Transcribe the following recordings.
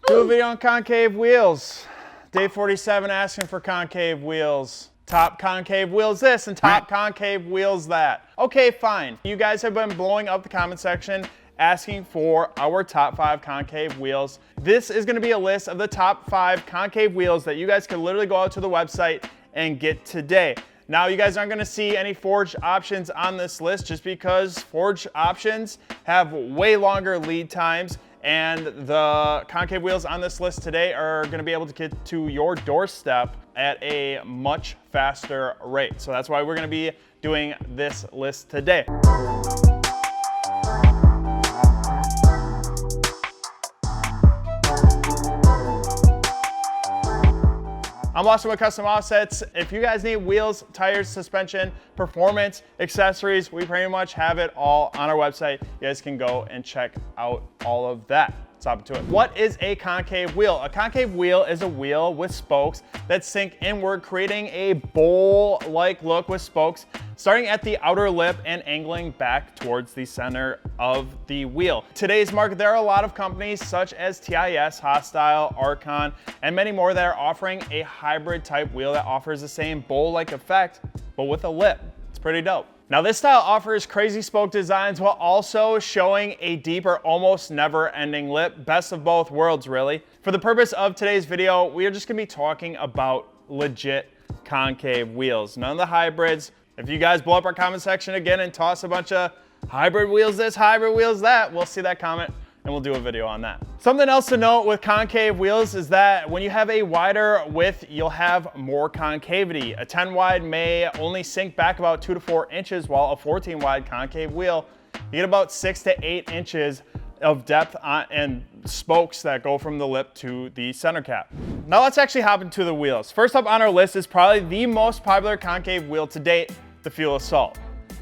Do a video on concave wheels. Day 47 asking for concave wheels. Top concave wheels this and top concave wheels that. Okay, fine. You guys have been blowing up the comment section asking for our top 5 concave wheels. This is gonna be a list of the top 5 concave wheels that you guys can literally go out to the website and get today. Now, you guys aren't gonna see any forged options on this list just because forged options have way longer lead times, and the concave wheels on this list today are gonna be able to get to your doorstep at a much faster rate. So that's why we're gonna be doing this list today. I'm Lawson with Custom Offsets. If you guys need wheels, tires, suspension, performance, accessories, we pretty much have it all on our website. You guys can go and check out all of that. Let's hop into it. What is a concave wheel? A concave wheel is a wheel with spokes that sink inward, creating a bowl-like look with spokes starting at the outer lip and angling back towards the center of the wheel. Today's market, there are a lot of companies such as TIS, Hostile, Archon, and many more that are offering a hybrid type wheel that offers the same bowl-like effect, but with a lip. It's pretty dope. Now, this style offers crazy spoke designs while also showing a deeper, almost never-ending lip. Best of both worlds, really. For the purpose of today's video, we are just gonna be talking about legit concave wheels. None of the hybrids. If you guys blow up our comment section again and toss a bunch of hybrid wheels this, hybrid wheels that, we'll see that comment and we'll do a video on that. Something else to note with concave wheels is that when you have a wider width, you'll have more concavity. A 10 wide may only sink back about 2 to 4 inches, while a 14 wide concave wheel, you get about 6 to 8 inches of depth and spokes that go from the lip to the center cap. Now let's actually hop into the wheels. First up on our list is probably the most popular concave wheel to date, the Fuel Assault.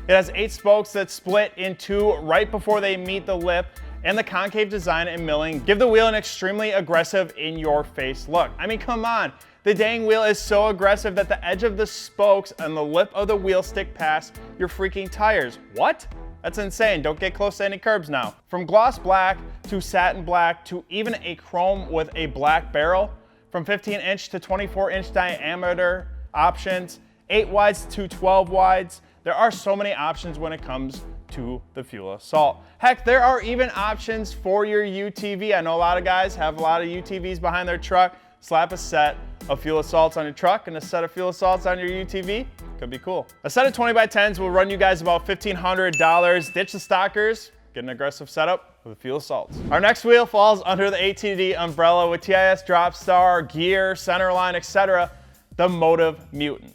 It has 8 spokes that split in 2 right before they meet the lip, and the concave design and milling give the wheel an extremely aggressive in-your-face look. I mean, come on. The dang wheel is so aggressive that the edge of the spokes and the lip of the wheel stick past your freaking tires. What? That's insane. Don't get close to any curbs now. From gloss black to satin black to even a chrome with a black barrel, from 15-inch to 24-inch diameter options, 8 wides to 12 wides. There are so many options when it comes to the Fuel Assault. Heck, there are even options for your UTV. I know a lot of guys have a lot of UTVs behind their truck. Slap a set of Fuel Assaults on your truck and a set of Fuel Assaults on your UTV. Could be cool. A set of 20x10s will run you guys about $1,500. Ditch the stockers, get an aggressive setup with the Fuel Assaults. Our next wheel falls under the ATD umbrella with TIS, Dropstar, Gear, Centerline, etc. The Motive Mutant.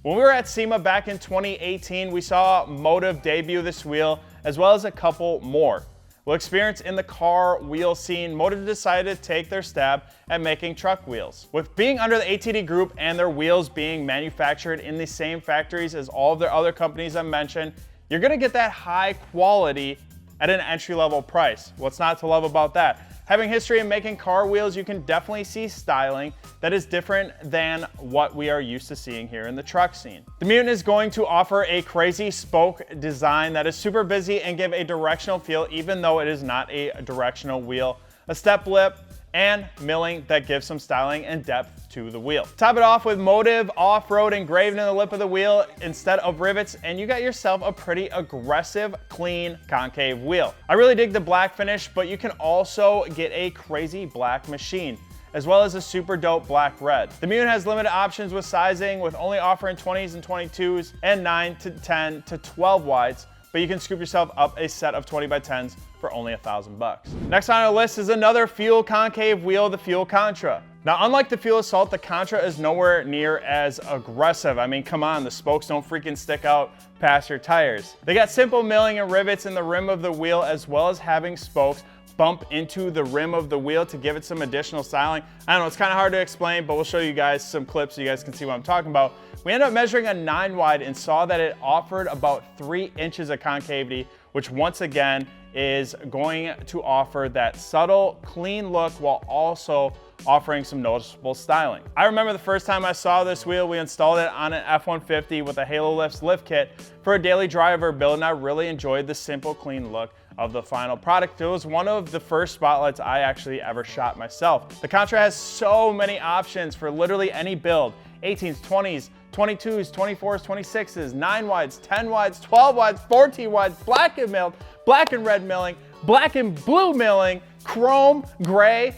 When we were at SEMA back in 2018, we saw Motive debut this wheel, as well as a couple more. With experience in the car wheel scene, Motive decided to take their stab at making truck wheels. With being under the ATD group and their wheels being manufactured in the same factories as all of their other companies I mentioned, you're gonna get that high quality at an entry-level price. What's not to love about that? Having history in making car wheels, you can definitely see styling that is different than what we are used to seeing here in the truck scene. The Mutant is going to offer a crazy spoke design that is super busy and give a directional feel even though it is not a directional wheel. A step lip and milling that gives some styling and depth to the wheel. Top it off with Motive Off-Road engraved in the lip of the wheel instead of rivets, and you got yourself a pretty aggressive, clean, concave wheel. I really dig the black finish, but you can also get a crazy black machine, as well as a super dope black red. The Mutant has limited options with sizing, with only offering 20s and 22s and 9 to 10 to 12 wides, but you can scoop yourself up a set of 20x10s for only $1,000. Next on our list is another fuel concave wheel, the Fuel Contra. Now, unlike the Fuel Assault, the Contra is nowhere near as aggressive. I mean, come on, the spokes don't freaking stick out past your tires. They got simple milling and rivets in the rim of the wheel, as well as having spokes bump into the rim of the wheel to give it some additional styling. I don't know, it's kind of hard to explain, but we'll show you guys some clips so you guys can see what I'm talking about. We ended up measuring a 9 wide and saw that it offered about 3 inches of concavity, which once again is going to offer that subtle, clean look while also offering some noticeable styling. I remember the first time I saw this wheel, we installed it on an F-150 with a Halo Lifts lift kit for a daily driver build, and I really enjoyed the simple, clean look of the final product. It was one of the first spotlights I actually ever shot myself. The Contra has so many options for literally any build. 18s, 20s, 22s, 24s, 26s, 9 wides, 10 wides, 12 wides, 14 wides, black and milled, black and red milling, black and blue milling, chrome, gray.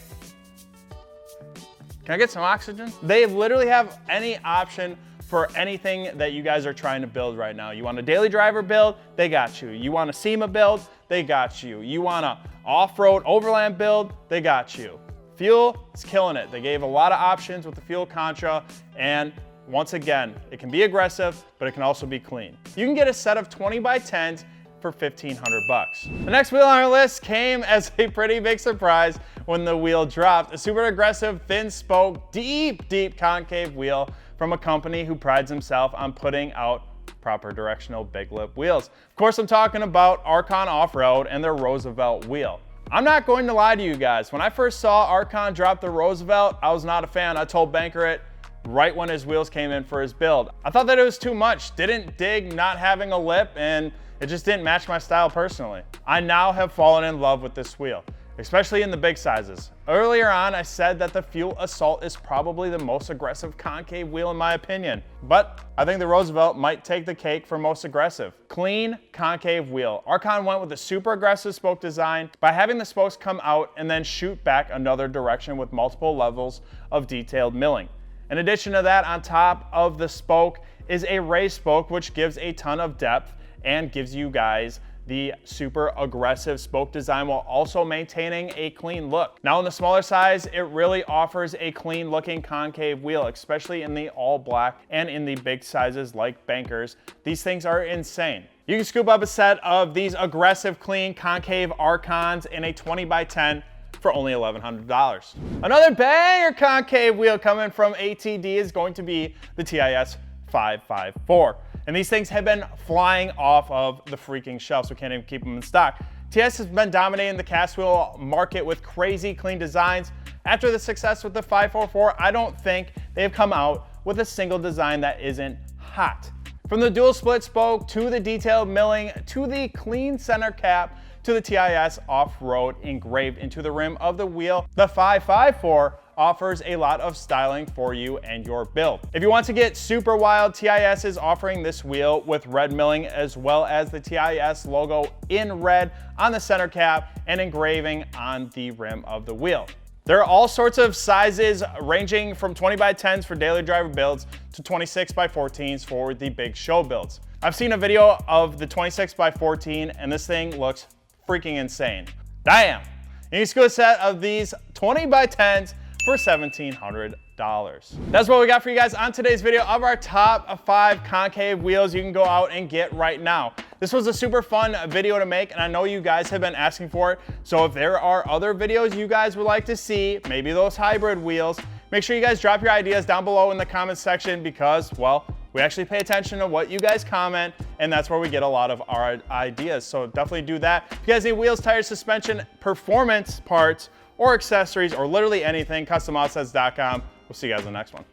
Can I get some oxygen? They literally have any option for anything that you guys are trying to build right now. You want a daily driver build? They got you. You want a SEMA build? They got you. You want a off-road overland build? They got you. Fuel is killing it. They gave a lot of options with the Fuel Contra, and once again, it can be aggressive, but it can also be clean. You can get a set of 20 by 10s for 1,500 bucks. The next wheel on our list came as a pretty big surprise when the wheel dropped. A super aggressive, thin spoke, deep concave wheel from a company who prides himself on putting out proper directional big lip wheels. Of course, I'm talking about Archon Off-Road and their Roosevelt wheel. I'm not going to lie to you guys. When I first saw Archon drop the Roosevelt, I was not a fan. I told Banker it right when his wheels came in for his build. I thought that it was too much. Didn't dig not having a lip, and it just didn't match my style personally. I now have fallen in love with this wheel, especially in the big sizes. Earlier on, I said that the Fuel Assault is probably the most aggressive concave wheel in my opinion, but I think the Roosevelt might take the cake for most aggressive. Clean concave wheel. Archon went with a super aggressive spoke design by having the spokes come out and then shoot back another direction with multiple levels of detailed milling. In addition to that, on top of the spoke is a raised spoke, which gives a ton of depth and gives you guys the super aggressive spoke design while also maintaining a clean look. Now in the smaller size, it really offers a clean looking concave wheel, especially in the all black and in the big sizes like Bankers. These things are insane. You can scoop up a set of these aggressive clean concave Archons in a 20 by 10 for only $1,100. Another banger concave wheel coming from ATD is going to be the TIS 554. And these things have been flying off of the freaking shelves. We can't even keep them in stock. TS has been dominating the cast wheel market with crazy clean designs. After the success with the 544, I don't think they've come out with a single design that isn't hot. From the dual split spoke to the detailed milling to the clean center cap to the TIS off-road engraved into the rim of the wheel, the 554 offers a lot of styling for you and your build. If you want to get super wild, TIS is offering this wheel with red milling as well as the TIS logo in red on the center cap and engraving on the rim of the wheel. There are all sorts of sizes ranging from 20 by 10s for daily driver builds to 26 by 14s for the big show builds. I've seen a video of the 26 by 14 and this thing looks freaking insane. Damn. You can scoop a set of these 20 by 10s for $1,700. That's what we got for you guys on today's video of our top 5 concave wheels you can go out and get right now. This was a super fun video to make and I know you guys have been asking for it. So if there are other videos you guys would like to see, maybe those hybrid wheels, make sure you guys drop your ideas down below in the comments section because, well, we actually pay attention to what you guys comment and that's where we get a lot of our ideas. So definitely do that. If you guys need wheels, tires, suspension, performance parts, or accessories, or literally anything, CustomOffsets.com. We'll see you guys in the next one.